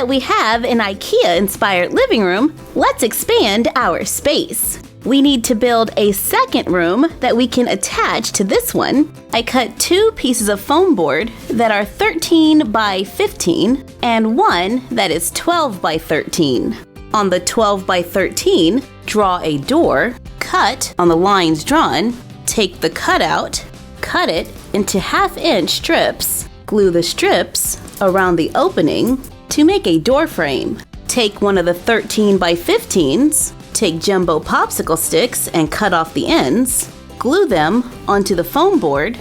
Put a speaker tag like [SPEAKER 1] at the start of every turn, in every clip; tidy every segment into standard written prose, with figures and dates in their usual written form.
[SPEAKER 1] that we have an IKEA-inspired living room, let's expand our space. We need to build a second room that we can attach to this one. I cut 2 pieces of foam board that are 13 by 15 and one that is 12 by 13. On the 12 by 13, draw a door, cut on the lines drawn, take the cutout, cut it into 1/2-inch strips, glue the strips around the opening to make a door frame. Take one of the 13 by 15s, take jumbo popsicle sticks and cut off the ends, glue them onto the foam board,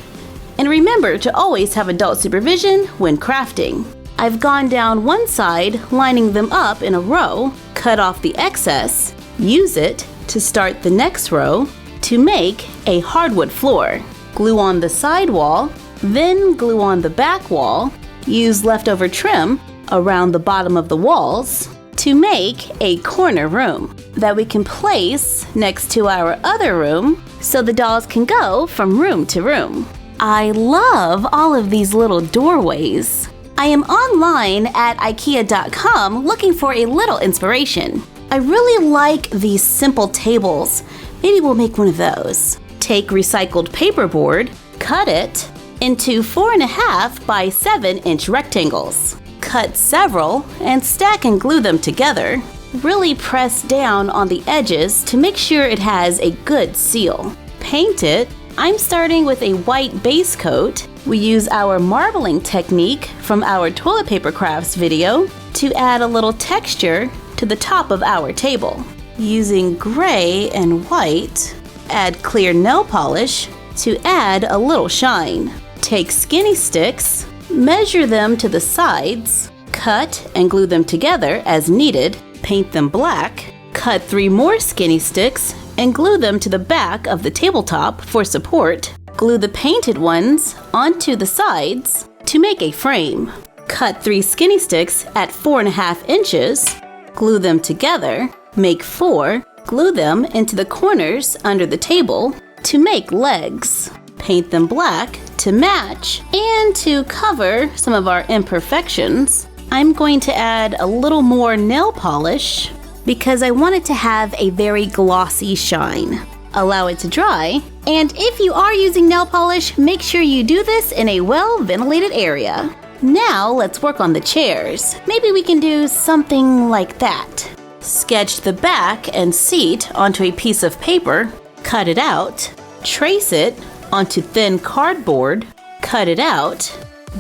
[SPEAKER 1] and remember to always have adult supervision when crafting. I've gone down one side, lining them up in a row, cut off the excess, use it to start the next row to make a hardwood floor. Glue on the side wall, then glue on the back wall, use leftover trim around the bottom of the walls to make a corner room that we can place next to our other room so the dolls can go from room to room. I love all of these little doorways. I am online at Ikea.com looking for a little inspiration. I really like these simple tables. Maybe we'll make one of those. Take recycled paperboard, cut it into 4.5 by 7-inch rectangles. Cut several and stack and glue them together. Really press down on the edges to make sure it has a good seal. Paint it. I'm starting with a white base coat. We use our marbling technique from our toilet paper crafts video to add a little texture to the top of our table. Using gray and white, add clear nail polish to add a little shine. Take skinny sticks, measure them to the sides, cut and glue them together as needed, paint them black, cut 3 more skinny sticks and glue them to the back of the tabletop for support. Glue the painted ones onto the sides to make a frame. Cut 3 skinny sticks at 4.5 inches, glue them together, make 4, glue them into the corners under the table to make legs. Paint them black to match, and to cover some of our imperfections, I'm going to add a little more nail polish because I want it to have a very glossy shine. Allow it to dry, and if you are using nail polish, make sure you do this in a well-ventilated area. Now let's work on the chairs. Maybe we can do something like that. Sketch the back and seat onto a piece of paper, cut it out, trace it onto thin cardboard, cut it out,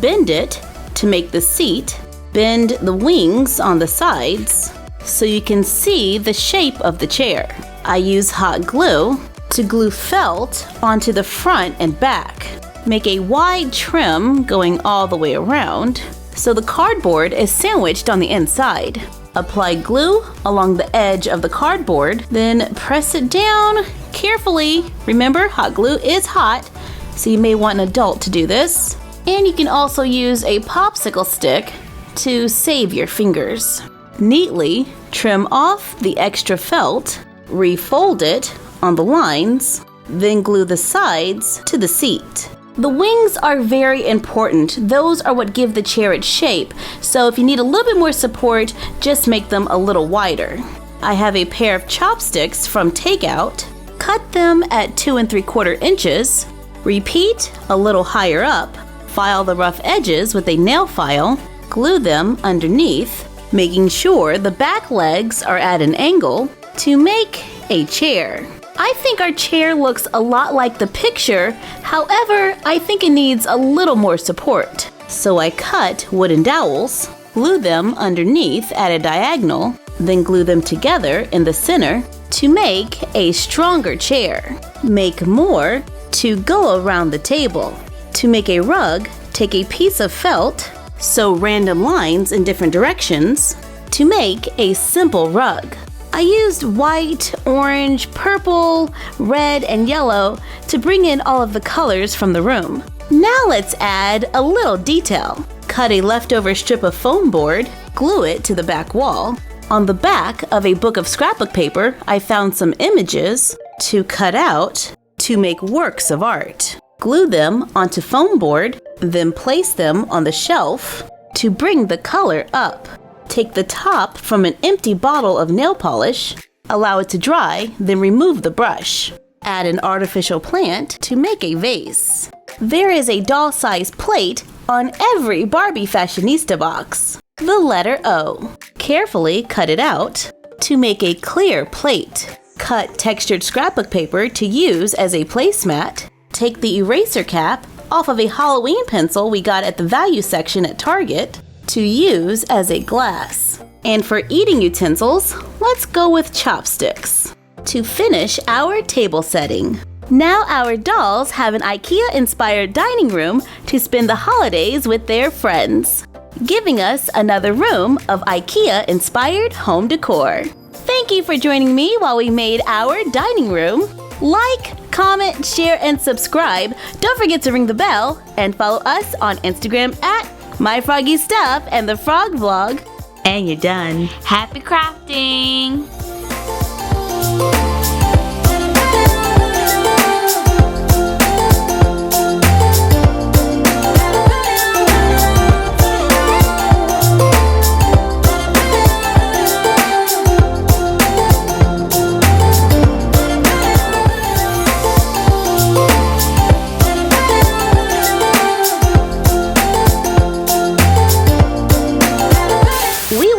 [SPEAKER 1] bend it to make the seat, bend the wings on the sides so you can see the shape of the chair. I use hot glue to glue felt onto the front and back. Make a wide trim going all the way around so the cardboard is sandwiched on the inside. Apply glue along the edge of the cardboard, then press it down carefully. Remember, hot glue is hot, so you may want an adult to do this. And you can also use a popsicle stick to save your fingers. Neatly trim off the extra felt, refold it on the lines, then glue the sides to the seat. The wings are very important. Those are what give the chair its shape, so if you need a little bit more support, just make them a little wider. I have a pair of chopsticks from takeout. Cut them at 2 3/4 inches. Repeat a little higher up. File the rough edges with a nail file. Glue them underneath, making sure the back legs are at an angle to make a chair. I think our chair looks a lot like the picture, however, I think it needs a little more support. So I cut wooden dowels, glue them underneath at a diagonal, then glue them together in the center to make a stronger chair. Make more to go around the table. To make a rug, take a piece of felt, sew random lines in different directions to make a simple rug. I used white, orange, purple, red, and yellow to bring in all of the colors from the room. Now let's add a little detail. Cut a leftover strip of foam board, glue it to the back wall. On the back of a book of scrapbook paper, I found some images to cut out to make works of art. Glue them onto foam board, then place them on the shelf to bring the color up. Take the top from an empty bottle of nail polish, allow it to dry, then remove the brush. Add an artificial plant to make a vase. There is a doll-sized plate on every Barbie fashionista box. The letter O. Carefully cut it out to make a clear plate. Cut textured scrapbook paper to use as a placemat. Take the eraser cap off of a Halloween pencil we got at the value section at Target to use as a glass. And for eating utensils, let's go with chopsticks to finish our table setting. Now our dolls have an IKEA-inspired dining room to spend the holidays with their friends, giving us another room of IKEA-inspired home decor. Thank you for joining me while we made our dining room. Like, comment, share, and subscribe. Don't forget to ring the bell and follow us on Instagram at MyFroggyStuff and the Frog Vlog. And you're done.
[SPEAKER 2] Happy crafting!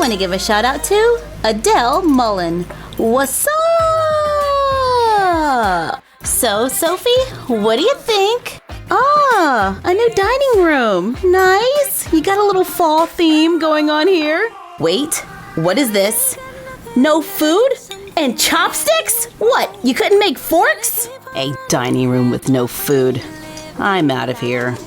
[SPEAKER 1] To give a shout out to Adele Mullen. What's up? So, Sophie, what do you think? Ah, a new dining room. Nice. You got a little fall theme going on here. Wait, what is this? No food? And chopsticks? What, you couldn't make forks? A dining room with no food. I'm out of here.